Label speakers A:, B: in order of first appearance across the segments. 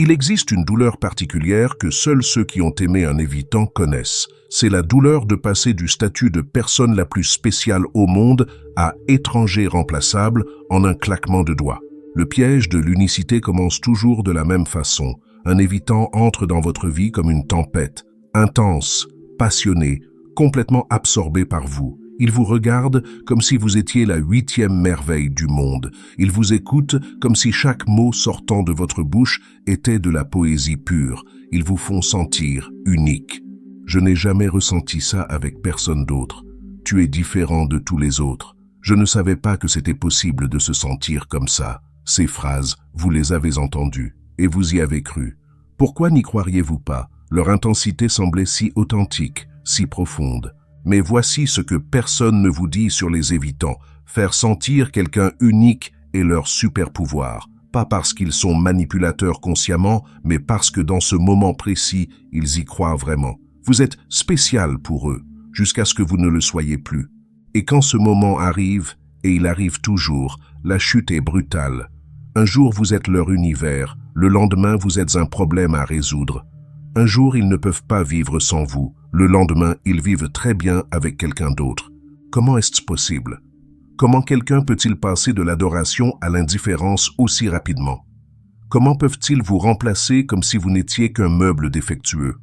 A: Il existe une douleur particulière que seuls ceux qui ont aimé un évitant connaissent. C'est la douleur de passer du statut de personne la plus spéciale au monde à étranger remplaçable en un claquement de doigts. Le piège de l'unicité commence toujours de la même façon. Un évitant entre dans votre vie comme une tempête, intense, passionné, complètement absorbé par vous. Il vous regarde comme si vous étiez la 8e merveille du monde. Il vous écoute comme si chaque mot sortant de votre bouche était de la poésie pure. Ils vous font sentir unique. Je n'ai jamais ressenti ça avec personne d'autre. Tu es différent de tous les autres. Je ne savais pas que c'était possible de se sentir comme ça. Ces phrases, vous les avez entendues et vous y avez cru. Pourquoi n'y croiriez-vous pas? Leur intensité semblait si authentique, si profonde. Mais voici ce que personne ne vous dit sur les évitants. Faire sentir quelqu'un unique est leur super pouvoir. Pas parce qu'ils sont manipulateurs consciemment, mais parce que dans ce moment précis, ils y croient vraiment. Vous êtes spécial pour eux, jusqu'à ce que vous ne le soyez plus. Et quand ce moment arrive, et il arrive toujours, la chute est brutale. Un jour vous êtes leur univers, le lendemain vous êtes un problème à résoudre. Un jour ils ne peuvent pas vivre sans vous, le lendemain ils vivent très bien avec quelqu'un d'autre. Comment est-ce possible? Comment quelqu'un peut-il passer de l'adoration à l'indifférence aussi rapidement? Comment peuvent-ils vous remplacer comme si vous n'étiez qu'un meuble défectueux?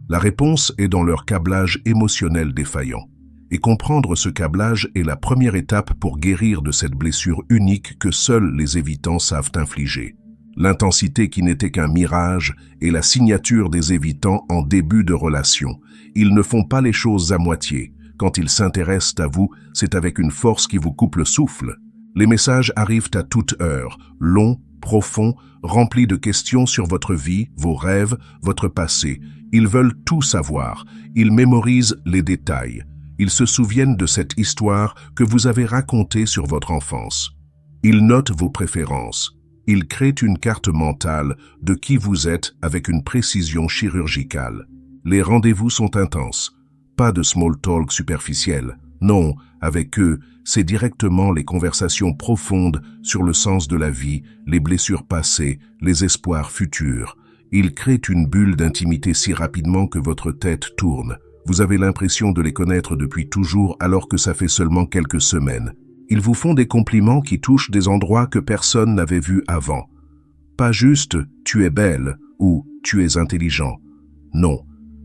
A: La réponse est dans leur câblage émotionnel défaillant. Et comprendre ce câblage est la première étape pour guérir de cette blessure unique que seuls les évitants savent infliger. L'intensité qui n'était qu'un mirage est la signature des évitants en début de relation. Ils ne font pas les choses à moitié. Quand ils s'intéressent à vous, c'est avec une force qui vous coupe le souffle. Les messages arrivent à toute heure, longs, profonds, remplis de questions sur votre vie, vos rêves, votre passé. Ils veulent tout savoir. Ils mémorisent les détails. Ils se souviennent de cette histoire que vous avez racontée sur votre enfance. Ils notent vos préférences. Ils créent une carte mentale de qui vous êtes avec une précision chirurgicale. Les rendez-vous sont intenses. Pas de small talk superficiel. Non, avec eux, c'est directement les conversations profondes sur le sens de la vie, les blessures passées, les espoirs futurs. Ils créent une bulle d'intimité si rapidement que votre tête tourne. Vous avez l'impression de les connaître depuis toujours alors que ça fait seulement quelques semaines. Ils vous font des compliments qui touchent des endroits que personne n'avait vus avant. Pas juste « tu es belle » ou « tu es intelligent ». Non,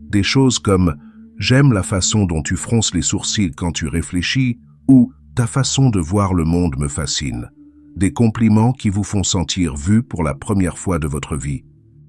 A: des choses comme « j'aime la façon dont tu fronces les sourcils quand tu réfléchis » ou « ta façon de voir le monde me fascine ». Des compliments qui vous font sentir vus pour la première fois de votre vie.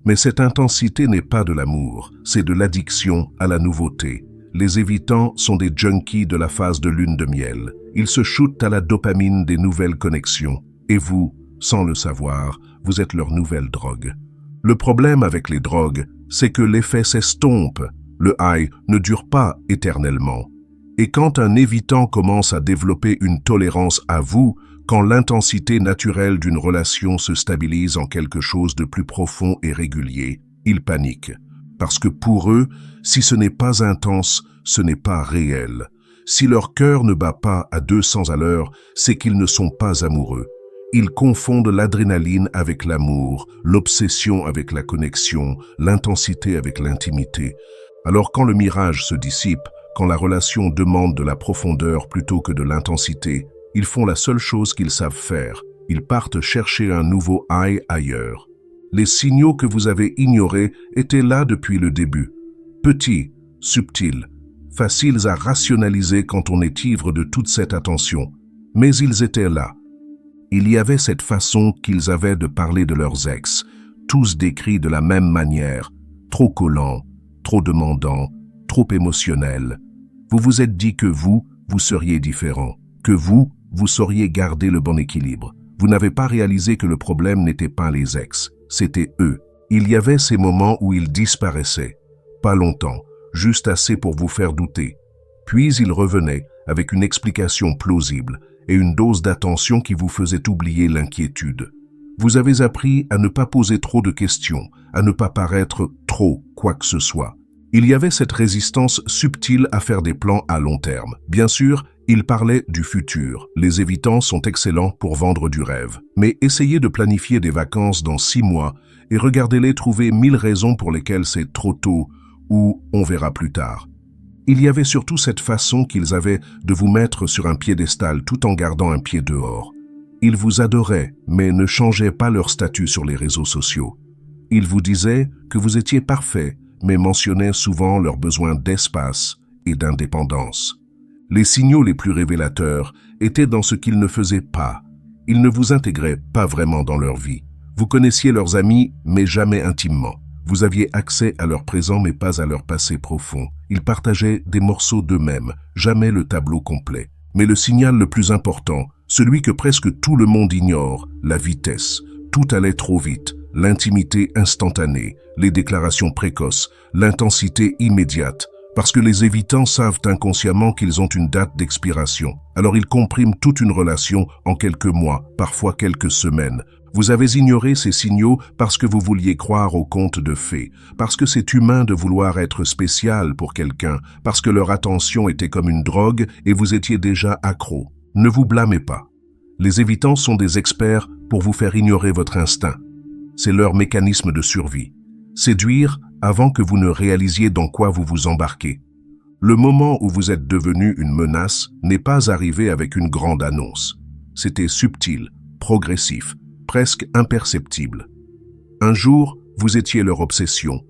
A: Mais cette intensité n'est pas de l'amour, c'est de l'addiction à la nouveauté. Les évitants sont des junkies de la phase de lune de miel. Ils se shootent à la dopamine des nouvelles connexions. Et vous, sans le savoir, vous êtes leur nouvelle drogue. Le problème avec les drogues, c'est que l'effet s'estompe. Le high ne dure pas éternellement. Et quand un évitant commence à développer une tolérance à vous, quand l'intensité naturelle d'une relation se stabilise en quelque chose de plus profond et régulier, ils paniquent. Parce que pour eux, si ce n'est pas intense, ce n'est pas réel. Si leur cœur ne bat pas à 200 à l'heure, c'est qu'ils ne sont pas amoureux. Ils confondent l'adrénaline avec l'amour, l'obsession avec la connexion, l'intensité avec l'intimité. Alors quand le mirage se dissipe, quand la relation demande de la profondeur plutôt que de l'intensité, ils font la seule chose qu'ils savent faire. Ils partent chercher un nouveau high ailleurs. Les signaux que vous avez ignorés étaient là depuis le début. Petits, subtils, faciles à rationaliser quand on est ivre de toute cette attention. Mais ils étaient là. Il y avait cette façon qu'ils avaient de parler de leurs ex, tous décrits de la même manière, trop collants, trop demandants, trop émotionnels. Vous vous êtes dit que vous seriez différent, que vous sauriez garder le bon équilibre. Vous n'avez pas réalisé que le problème n'était pas les ex, c'était eux. Il y avait ces moments où ils disparaissaient. Pas longtemps, juste assez pour vous faire douter. Puis ils revenaient avec une explication plausible et une dose d'attention qui vous faisait oublier l'inquiétude. Vous avez appris à ne pas poser trop de questions, à ne pas paraître trop quoi que ce soit. Il y avait cette résistance subtile à faire des plans à long terme. Bien sûr, Il parlait du futur. Les évitants sont excellents pour vendre du rêve. Mais essayez de planifier des vacances dans 6 mois et regardez-les trouver 1000 raisons pour lesquelles c'est trop tôt ou on verra plus tard. Il y avait surtout cette façon qu'ils avaient de vous mettre sur un piédestal tout en gardant un pied dehors. Ils vous adoraient, mais ne changeaient pas leur statut sur les réseaux sociaux. Ils vous disaient que vous étiez parfait, mais mentionnaient souvent leurs besoins d'espace et d'indépendance. Les signaux les plus révélateurs étaient dans ce qu'ils ne faisaient pas. Ils ne vous intégraient pas vraiment dans leur vie. Vous connaissiez leurs amis, mais jamais intimement. Vous aviez accès à leur présent, mais pas à leur passé profond. Ils partageaient des morceaux d'eux-mêmes, jamais le tableau complet. Mais le signal le plus important, celui que presque tout le monde ignore, la vitesse. Tout allait trop vite. L'intimité instantanée, les déclarations précoces, l'intensité immédiate. Parce que les évitants savent inconsciemment qu'ils ont une date d'expiration. Alors ils compriment toute une relation en quelques mois, parfois quelques semaines. Vous avez ignoré ces signaux parce que vous vouliez croire aux contes de fées, parce que c'est humain de vouloir être spécial pour quelqu'un, parce que leur attention était comme une drogue et vous étiez déjà accro. Ne vous blâmez pas. Les évitants sont des experts pour vous faire ignorer votre instinct. C'est leur mécanisme de survie. Séduire avant que vous ne réalisiez dans quoi vous vous embarquez. Le moment où vous êtes devenu une menace n'est pas arrivé avec une grande annonce. C'était subtil, progressif, presque imperceptible. Un jour, vous étiez leur obsession.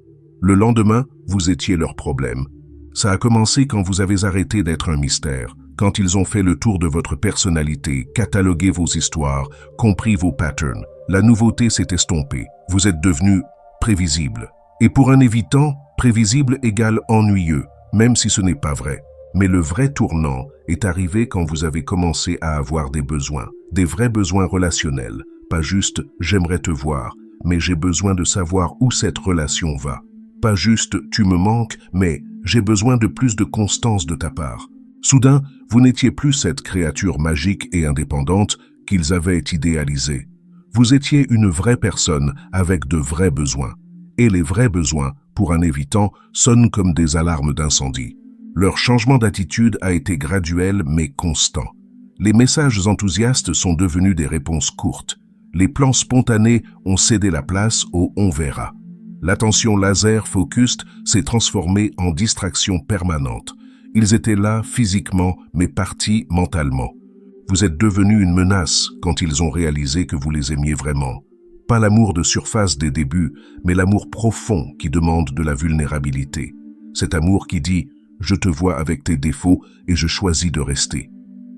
A: Le lendemain, vous étiez leur problème. Ça a commencé quand vous avez arrêté d'être un mystère, quand ils ont fait le tour de votre personnalité, catalogué vos histoires, compris vos patterns. La nouveauté s'est estompée. Vous êtes devenu prévisible. Et pour un évitant, prévisible égale ennuyeux, même si ce n'est pas vrai. Mais le vrai tournant est arrivé quand vous avez commencé à avoir des besoins, des vrais besoins relationnels. Pas juste « j'aimerais te voir », mais j'ai besoin de savoir où cette relation va. Pas juste « tu me manques », mais j'ai besoin de plus de constance de ta part. Soudain, vous n'étiez plus cette créature magique et indépendante qu'ils avaient idéalisée. Vous étiez une vraie personne avec de vrais besoins. Et les vrais besoins, pour un évitant, sonnent comme des alarmes d'incendie. Leur changement d'attitude a été graduel mais constant. Les messages enthousiastes sont devenus des réponses courtes. Les plans spontanés ont cédé la place au « on verra ». L'attention laser focused s'est transformée en distraction permanente. Ils étaient là physiquement mais partis mentalement. Vous êtes devenu une menace quand ils ont réalisé que vous les aimiez vraiment. Pas l'amour de surface des débuts, mais l'amour profond qui demande de la vulnérabilité. Cet amour qui dit « je te vois avec tes défauts et je choisis de rester ».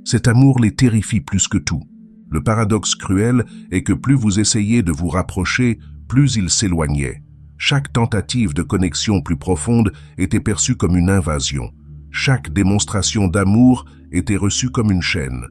A: Cet amour les terrifie plus que tout. Le paradoxe cruel est que plus vous essayez de vous rapprocher, plus ils s'éloignaient. Chaque tentative de connexion plus profonde était perçue comme une invasion. Chaque démonstration d'amour était reçue comme une chaîne.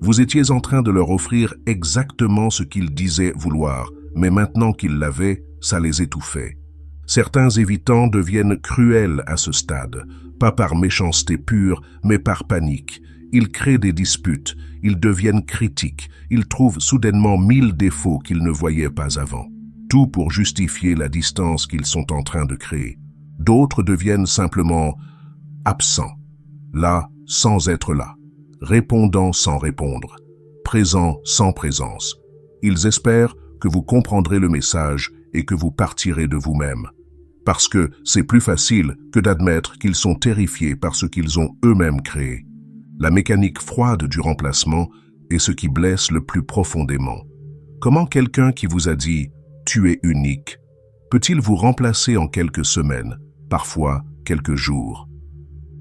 A: Vous étiez en train de leur offrir exactement ce qu'ils disaient vouloir, mais maintenant qu'ils l'avaient, ça les étouffait. Certains évitants deviennent cruels à ce stade, pas par méchanceté pure, mais par panique. Ils créent des disputes, ils deviennent critiques, ils trouvent soudainement 1000 défauts qu'ils ne voyaient pas avant. Tout pour justifier la distance qu'ils sont en train de créer. D'autres deviennent simplement absents, là sans être là. Répondant sans répondre, présent sans présence. Ils espèrent que vous comprendrez le message et que vous partirez de vous-même. Parce que c'est plus facile que d'admettre qu'ils sont terrifiés par ce qu'ils ont eux-mêmes créé. La mécanique froide du remplacement est ce qui blesse le plus profondément. Comment quelqu'un qui vous a dit « tu es unique » peut-il vous remplacer en quelques semaines, parfois quelques jours?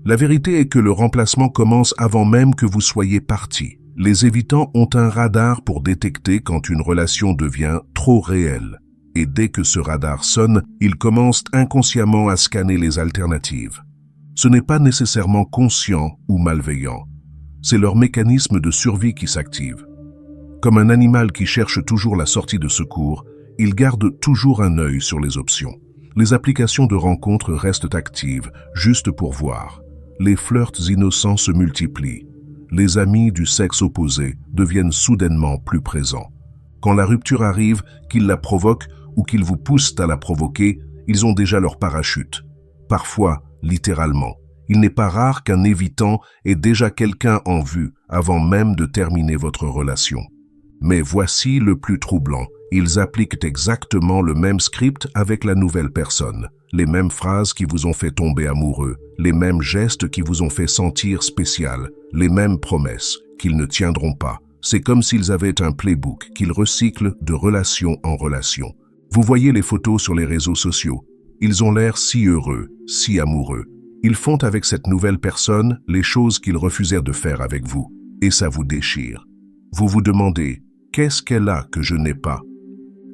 A: La vérité est que le remplacement commence avant même que vous soyez parti. Les évitants ont un radar pour détecter quand une relation devient trop réelle. Et dès que ce radar sonne, ils commencent inconsciemment à scanner les alternatives. Ce n'est pas nécessairement conscient ou malveillant. C'est leur mécanisme de survie qui s'active. Comme un animal qui cherche toujours la sortie de secours, ils gardent toujours un œil sur les options. Les applications de rencontres restent actives, juste pour voir. Les flirts innocents se multiplient. Les amis du sexe opposé deviennent soudainement plus présents. Quand la rupture arrive, qu'ils la provoquent ou qu'ils vous poussent à la provoquer, ils ont déjà leur parachute. Parfois, littéralement. Il n'est pas rare qu'un évitant ait déjà quelqu'un en vue avant même de terminer votre relation. Mais voici le plus troublant. Ils appliquent exactement le même script avec la nouvelle personne. Les mêmes phrases qui vous ont fait tomber amoureux, les mêmes gestes qui vous ont fait sentir spécial, les mêmes promesses qu'ils ne tiendront pas. C'est comme s'ils avaient un playbook qu'ils recyclent de relation en relation. Vous voyez les photos sur les réseaux sociaux. Ils ont l'air si heureux, si amoureux. Ils font avec cette nouvelle personne les choses qu'ils refusèrent de faire avec vous. Et ça vous déchire. Vous vous demandez, qu'est-ce qu'elle a que je n'ai pas?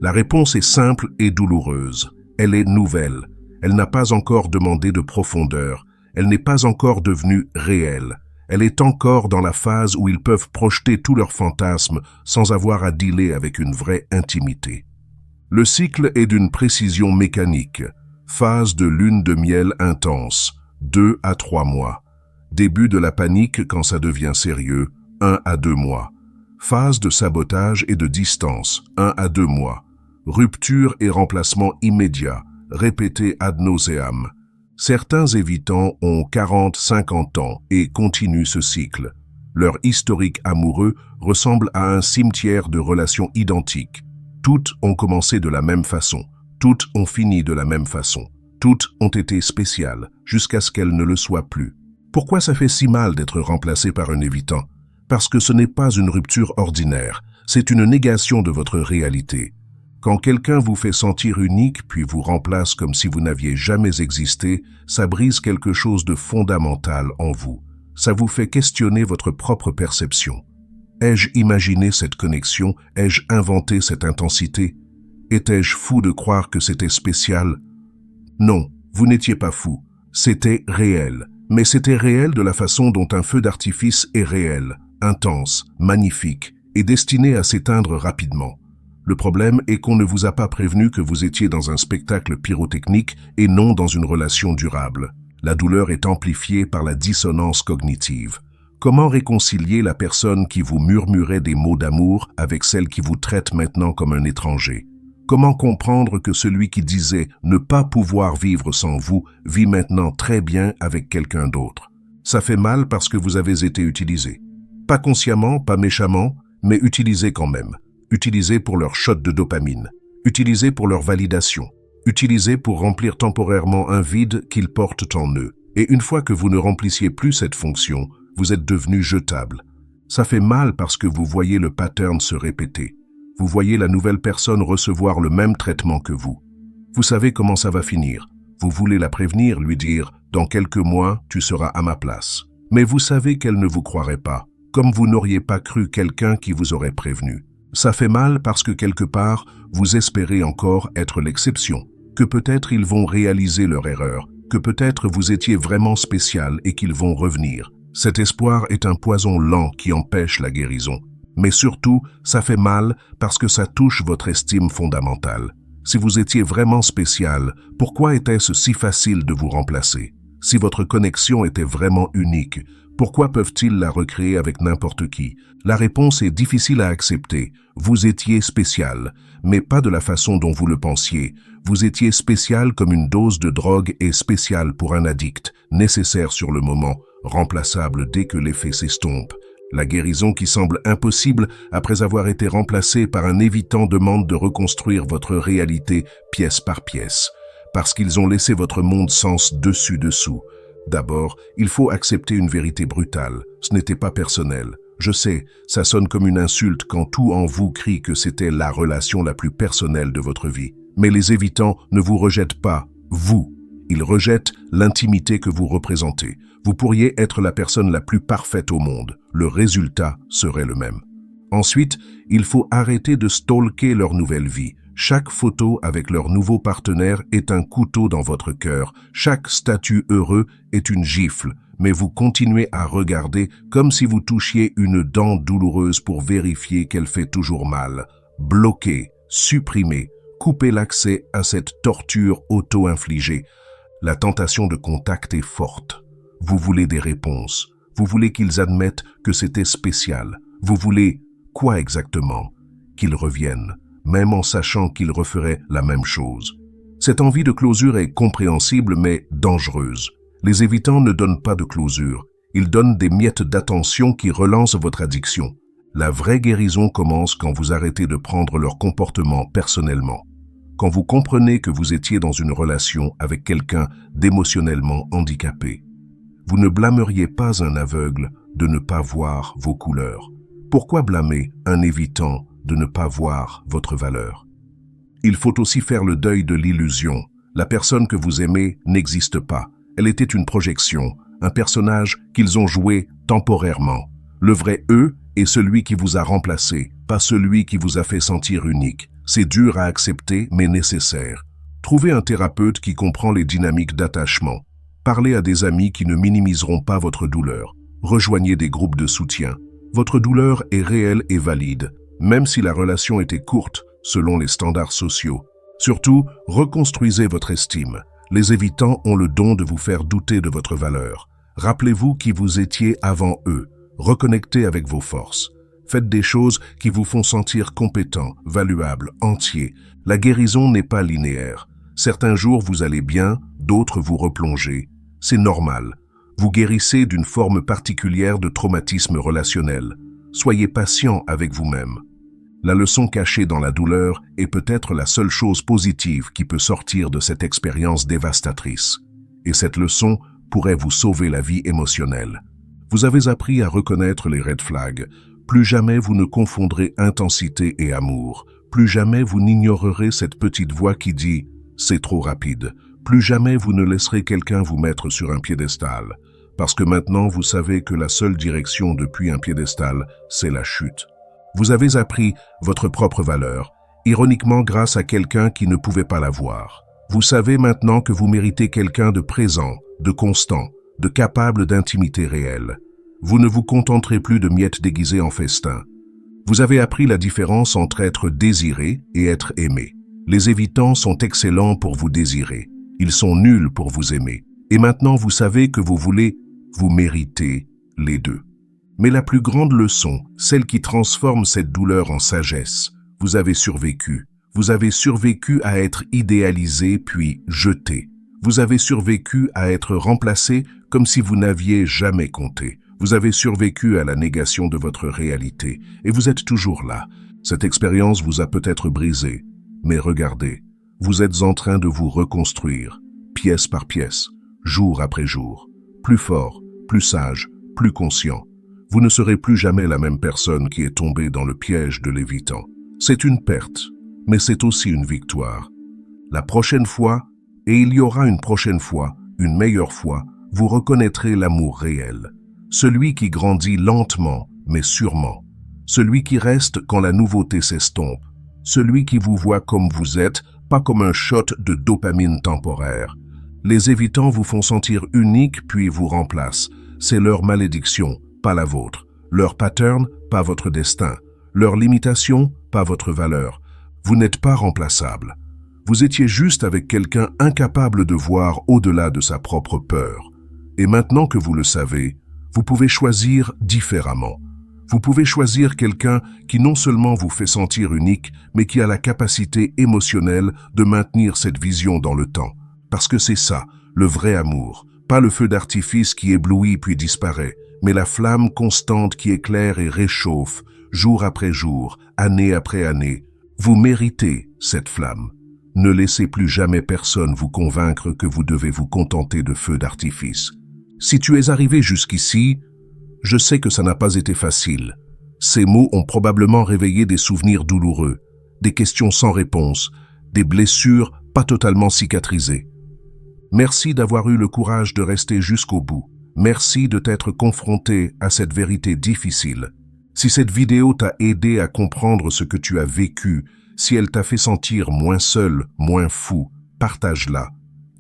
A: La réponse est simple et douloureuse. Elle est nouvelle. Elle n'a pas encore demandé de profondeur. Elle n'est pas encore devenue réelle. Elle est encore dans la phase où ils peuvent projeter tous leurs fantasmes sans avoir à dealer avec une vraie intimité. Le cycle est d'une précision mécanique. Phase de lune de miel intense, 2 à 3 mois. Début de la panique quand ça devient sérieux, 1 à 2 mois. Phase de sabotage et de distance, 1 à 2 mois. Rupture et remplacement immédiat, répété ad nauseam. Certains évitants ont 40-50 ans et continuent ce cycle. Leur historique amoureux ressemble à un cimetière de relations identiques. Toutes ont commencé de la même façon. Toutes ont fini de la même façon. Toutes ont été spéciales, jusqu'à ce qu'elles ne le soient plus. Pourquoi ça fait si mal d'être remplacé par un évitant? Parce que ce n'est pas une rupture ordinaire, c'est une négation de votre réalité. Quand quelqu'un vous fait sentir unique puis vous remplace comme si vous n'aviez jamais existé, ça brise quelque chose de fondamental en vous. Ça vous fait questionner votre propre perception. Ai-je imaginé cette connexion? Ai-je inventé cette intensité? Étais-je fou de croire que c'était spécial? Non, vous n'étiez pas fou. C'était réel. Mais c'était réel de la façon dont un feu d'artifice est réel, intense, magnifique et destiné à s'éteindre rapidement. Le problème est qu'on ne vous a pas prévenu que vous étiez dans un spectacle pyrotechnique et non dans une relation durable. La douleur est amplifiée par la dissonance cognitive. Comment réconcilier la personne qui vous murmurait des mots d'amour avec celle qui vous traite maintenant comme un étranger? Comment comprendre que celui qui disait ne pas pouvoir vivre sans vous vit maintenant très bien avec quelqu'un d'autre? Ça fait mal parce que vous avez été utilisé. Pas consciemment, pas méchamment, mais utilisé quand même. Utilisé pour leur shot de dopamine. Utilisé pour leur validation. Utilisé pour remplir temporairement un vide qu'ils portent en eux. Et une fois que vous ne remplissiez plus cette fonction, vous êtes devenu jetable. Ça fait mal parce que vous voyez le pattern se répéter. Vous voyez la nouvelle personne recevoir le même traitement que vous. Vous savez comment ça va finir. Vous voulez la prévenir, lui dire « Dans quelques mois, tu seras à ma place ». Mais vous savez qu'elle ne vous croirait pas, comme vous n'auriez pas cru quelqu'un qui vous aurait prévenu. Ça fait mal parce que quelque part, vous espérez encore être l'exception, que peut-être ils vont réaliser leur erreur, que peut-être vous étiez vraiment spécial et qu'ils vont revenir. Cet espoir est un poison lent qui empêche la guérison. Mais surtout, ça fait mal parce que ça touche votre estime fondamentale. Si vous étiez vraiment spécial, pourquoi était-ce si facile de vous remplacer? Si votre connexion était vraiment unique, pourquoi peuvent-ils la recréer avec n'importe qui? La réponse est difficile à accepter. Vous étiez spécial, mais pas de la façon dont vous le pensiez. Vous étiez spécial comme une dose de drogue est spéciale pour un addict, nécessaire sur le moment, remplaçable dès que l'effet s'estompe. La guérison qui semble impossible après avoir été remplacée par un évitant demande de reconstruire votre réalité pièce par pièce, parce qu'ils ont laissé votre monde sens dessus-dessous. D'abord, il faut accepter une vérité brutale. Ce n'était pas personnel. Je sais, ça sonne comme une insulte quand tout en vous crie que c'était la relation la plus personnelle de votre vie. Mais les évitants ne vous rejettent pas, vous. Ils rejettent l'intimité que vous représentez. Vous pourriez être la personne la plus parfaite au monde. Le résultat serait le même. Ensuite, il faut arrêter de stalker leur nouvelle vie. Chaque photo avec leur nouveau partenaire est un couteau dans votre cœur. Chaque statut heureux est une gifle, mais vous continuez à regarder comme si vous touchiez une dent douloureuse pour vérifier qu'elle fait toujours mal. Bloquer, supprimer, couper l'accès à cette torture auto-infligée. La tentation de contact est forte. Vous voulez des réponses. Vous voulez qu'ils admettent que c'était spécial. Vous voulez quoi exactement? Qu'ils reviennent, même en sachant qu'ils referaient la même chose. Cette envie de closure est compréhensible mais dangereuse. Les évitants ne donnent pas de closure. Ils donnent des miettes d'attention qui relancent votre addiction. La vraie guérison commence quand vous arrêtez de prendre leur comportement personnellement. Quand vous comprenez que vous étiez dans une relation avec quelqu'un d'émotionnellement handicapé. Vous ne blâmeriez pas un aveugle de ne pas voir vos couleurs. Pourquoi blâmer un évitant de ne pas voir votre valeur? Il faut aussi faire le deuil de l'illusion. La personne que vous aimez n'existe pas. Elle était une projection, un personnage qu'ils ont joué temporairement. Le vrai eux est celui qui vous a remplacé, pas celui qui vous a fait sentir unique. C'est dur à accepter, mais nécessaire. Trouvez un thérapeute qui comprend les dynamiques d'attachement. Parlez à des amis qui ne minimiseront pas votre douleur. Rejoignez des groupes de soutien. Votre douleur est réelle et valide, même si la relation était courte, selon les standards sociaux. Surtout, reconstruisez votre estime. Les évitants ont le don de vous faire douter de votre valeur. Rappelez-vous qui vous étiez avant eux. Reconnectez avec vos forces. Faites des choses qui vous font sentir compétent, valuable, entier. La guérison n'est pas linéaire. Certains jours vous allez bien, d'autres vous replongez. C'est normal. Vous guérissez d'une forme particulière de traumatisme relationnel. Soyez patient avec vous-même. La leçon cachée dans la douleur est peut-être la seule chose positive qui peut sortir de cette expérience dévastatrice. Et cette leçon pourrait vous sauver la vie émotionnelle. Vous avez appris à reconnaître les red flags. Plus jamais vous ne confondrez intensité et amour. Plus jamais vous n'ignorerez cette petite voix qui dit « c'est trop rapide ». Plus jamais vous ne laisserez quelqu'un vous mettre sur un piédestal. Parce que maintenant vous savez que la seule direction depuis un piédestal, c'est la chute. Vous avez appris votre propre valeur, ironiquement grâce à quelqu'un qui ne pouvait pas la voir. Vous savez maintenant que vous méritez quelqu'un de présent, de constant, de capable d'intimité réelle. Vous ne vous contenterez plus de miettes déguisées en festin. Vous avez appris la différence entre être désiré et être aimé. Les évitants sont excellents pour vous désirer. Ils sont nuls pour vous aimer. Et maintenant vous savez que vous voulez, vous méritez les deux. Mais la plus grande leçon, celle qui transforme cette douleur en sagesse, vous avez survécu. Vous avez survécu à être idéalisé puis jeté. Vous avez survécu à être remplacé comme si vous n'aviez jamais compté. Vous avez survécu à la négation de votre réalité et vous êtes toujours là. Cette expérience vous a peut-être brisé, mais regardez, vous êtes en train de vous reconstruire, pièce par pièce, jour après jour, plus fort, plus sage, plus conscient. Vous ne serez plus jamais la même personne qui est tombée dans le piège de l'évitant. C'est une perte, mais c'est aussi une victoire. La prochaine fois, et il y aura une prochaine fois, une meilleure fois, vous reconnaîtrez l'amour réel. Celui qui grandit lentement, mais sûrement. Celui qui reste quand la nouveauté s'estompe. Celui qui vous voit comme vous êtes, pas comme un shot de dopamine temporaire. Les évitants vous font sentir unique puis vous remplacent. C'est leur malédiction, pas la vôtre. Leur pattern, pas votre destin. Leur limitation, pas votre valeur. Vous n'êtes pas remplaçable. Vous étiez juste avec quelqu'un incapable de voir au-delà de sa propre peur. Et maintenant que vous le savez, vous pouvez choisir différemment. Vous pouvez choisir quelqu'un qui non seulement vous fait sentir unique, mais qui a la capacité émotionnelle de maintenir cette vision dans le temps. Parce que c'est ça, le vrai amour. Pas le feu d'artifice qui éblouit puis disparaît, mais la flamme constante qui éclaire et réchauffe, jour après jour, année après année. Vous méritez cette flamme. Ne laissez plus jamais personne vous convaincre que vous devez vous contenter de feux d'artifice. Si tu es arrivé jusqu'ici, je sais que ça n'a pas été facile. Ces mots ont probablement réveillé des souvenirs douloureux, des questions sans réponse, des blessures pas totalement cicatrisées. Merci d'avoir eu le courage de rester jusqu'au bout. Merci de t'être confronté à cette vérité difficile. Si cette vidéo t'a aidé à comprendre ce que tu as vécu, si elle t'a fait sentir moins seul, moins fou, partage-la.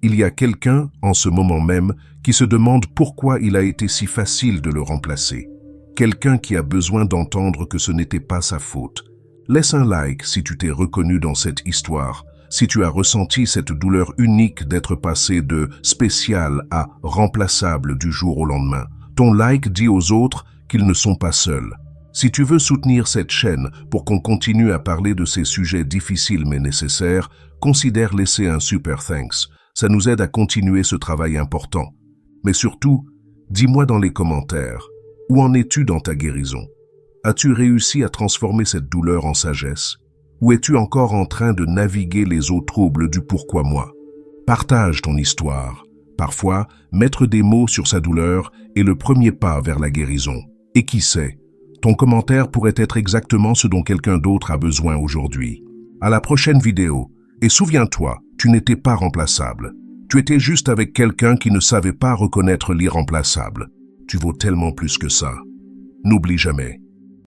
A: Il y a quelqu'un, en ce moment même, qui se demande pourquoi il a été si facile de le remplacer. Quelqu'un qui a besoin d'entendre que ce n'était pas sa faute. Laisse un like si tu t'es reconnu dans cette histoire, si tu as ressenti cette douleur unique d'être passé de spécial à remplaçable du jour au lendemain. Ton like dit aux autres qu'ils ne sont pas seuls. Si tu veux soutenir cette chaîne pour qu'on continue à parler de ces sujets difficiles mais nécessaires, considère laisser un super thanks. Ça nous aide à continuer ce travail important. Mais surtout, dis-moi dans les commentaires, où en es-tu dans ta guérison? As-tu réussi à transformer cette douleur en sagesse? Ou es-tu encore en train de naviguer les eaux troubles du pourquoi moi? Partage ton histoire. Parfois, mettre des mots sur sa douleur est le premier pas vers la guérison. Et qui sait, ton commentaire pourrait être exactement ce dont quelqu'un d'autre a besoin aujourd'hui. À la prochaine vidéo. Et souviens-toi, tu n'étais pas remplaçable. Tu étais juste avec quelqu'un qui ne savait pas reconnaître l'irremplaçable. Tu vaux tellement plus que ça. N'oublie jamais,